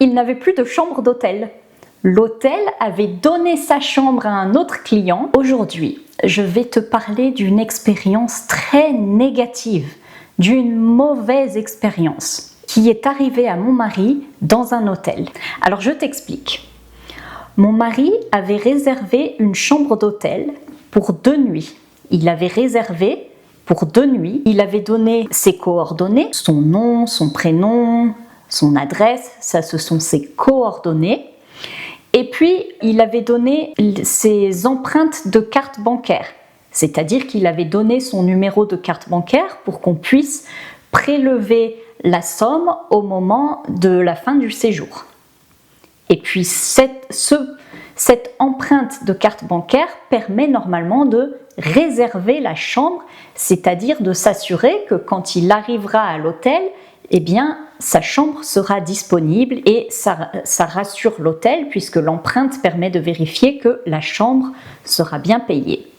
Il n'avait plus de chambre d'hôtel. L'hôtel avait donné sa chambre à un autre client. Aujourd'hui, je vais te parler d'une expérience très négative, d'une mauvaise expérience qui est arrivée à mon mari dans un hôtel. Alors je t'explique. Mon mari avait réservé une chambre d'hôtel pour 2 nuits. Il avait réservé pour 2 nuits. Il avait donné ses coordonnées, son nom, son prénom, son adresse, ça ce sont ses coordonnées. Et puis, il avait donné ses empreintes de carte bancaire, c'est-à-dire qu'il avait donné son numéro de carte bancaire pour qu'on puisse prélever la somme au moment de la fin du séjour. Et puis, cette empreinte de carte bancaire permet normalement de réserver la chambre, c'est-à-dire de s'assurer que quand il arrivera à l'hôtel, eh bien, sa chambre sera disponible et ça rassure l'hôtel puisque l'empreinte permet de vérifier que la chambre sera bien payée.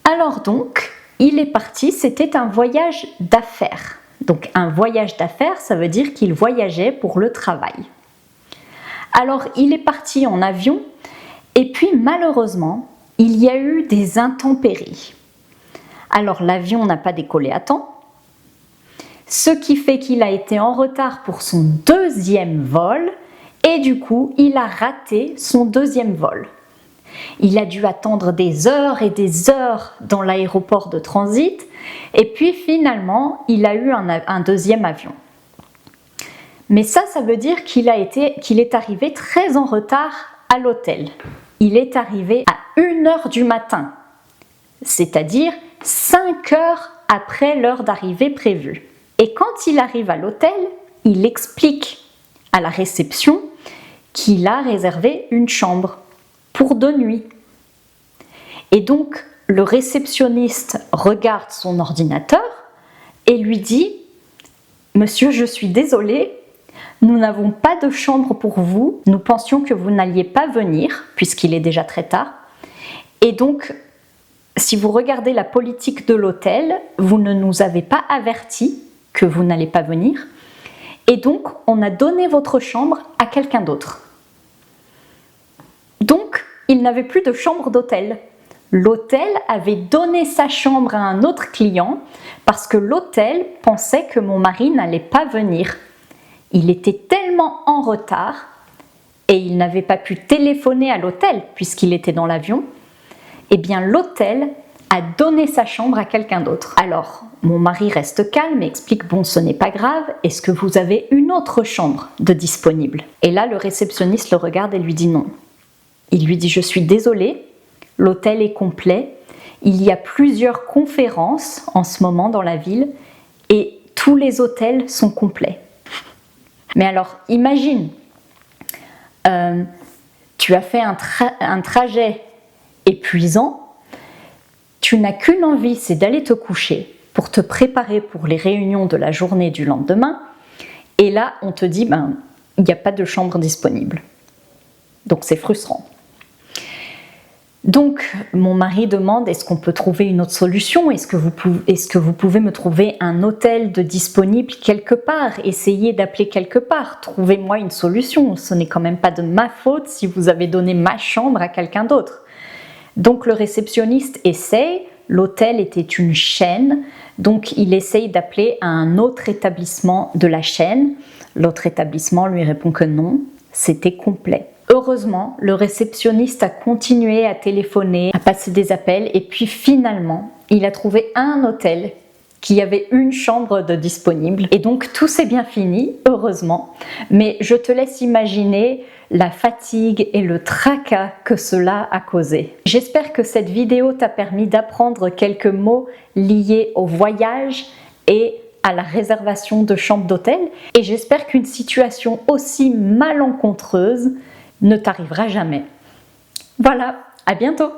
Alors donc, il est parti, c'était un voyage d'affaires. Donc un voyage d'affaires, ça veut dire qu'il voyageait pour le travail. Alors il est parti en avion et puis malheureusement, il y a eu des intempéries. Alors l'avion n'a pas décollé à temps. Ce qui fait qu'il a été en retard pour son 2e vol et du coup, il a raté son 2e vol. Il a dû attendre des heures et des heures dans l'aéroport de transit et puis finalement, il a eu un 2e avion. Mais ça veut dire qu'il est arrivé très en retard à l'hôtel. Il est arrivé à 1h du matin, c'est-à-dire 5 heures après l'heure d'arrivée prévue. Et quand il arrive à l'hôtel, il explique à la réception qu'il a réservé une chambre pour 2 nuits. Et donc, le réceptionniste regarde son ordinateur et lui dit « Monsieur, je suis désolé, nous n'avons pas de chambre pour vous. Nous pensions que vous n'alliez pas venir, puisqu'il est déjà très tard. Et donc, si vous regardez la politique de l'hôtel, vous ne nous avez pas avertis que vous n'allez pas venir. Et donc, on a donné votre chambre à quelqu'un d'autre. Donc, il n'avait plus de chambre d'hôtel. L'hôtel avait donné sa chambre à un autre client parce que l'hôtel pensait que mon mari n'allait pas venir. Il était tellement en retard et il n'avait pas pu téléphoner à l'hôtel puisqu'il était dans l'avion. Eh bien, l'hôtel a donné sa chambre à quelqu'un d'autre. Alors, mon mari reste calme et explique « Bon, ce n'est pas grave, est-ce que vous avez une autre chambre de disponible ?» Et là, le réceptionniste le regarde et lui dit non. Il lui dit « Je suis désolé, l'hôtel est complet, il y a plusieurs conférences en ce moment dans la ville et tous les hôtels sont complets. » Mais alors, imagine, tu as fait un trajet épuisant, tu n'as qu'une envie, c'est d'aller te coucher pour te préparer pour les réunions de la journée du lendemain. Et là, on te dit, il n'y a pas de chambre disponible. Donc, c'est frustrant. Donc, mon mari demande, est-ce qu'on peut trouver une autre solution? Est-ce que vous pouvez me trouver un hôtel de disponible quelque part? Essayez d'appeler quelque part. Trouvez-moi une solution. Ce n'est quand même pas de ma faute si vous avez donné ma chambre à quelqu'un d'autre. Donc le réceptionniste essaye, l'hôtel était une chaîne, donc il essaye d'appeler à un autre établissement de la chaîne. L'autre établissement lui répond que non, c'était complet. Heureusement, le réceptionniste a continué à téléphoner, à passer des appels et puis finalement, il a trouvé un hôtel qui avait une chambre de disponible. Et donc tout s'est bien fini, heureusement, mais je te laisse imaginer la fatigue et le tracas que cela a causé. J'espère que cette vidéo t'a permis d'apprendre quelques mots liés au voyage et à la réservation de chambres d'hôtel et j'espère qu'une situation aussi malencontreuse ne t'arrivera jamais. Voilà, à bientôt!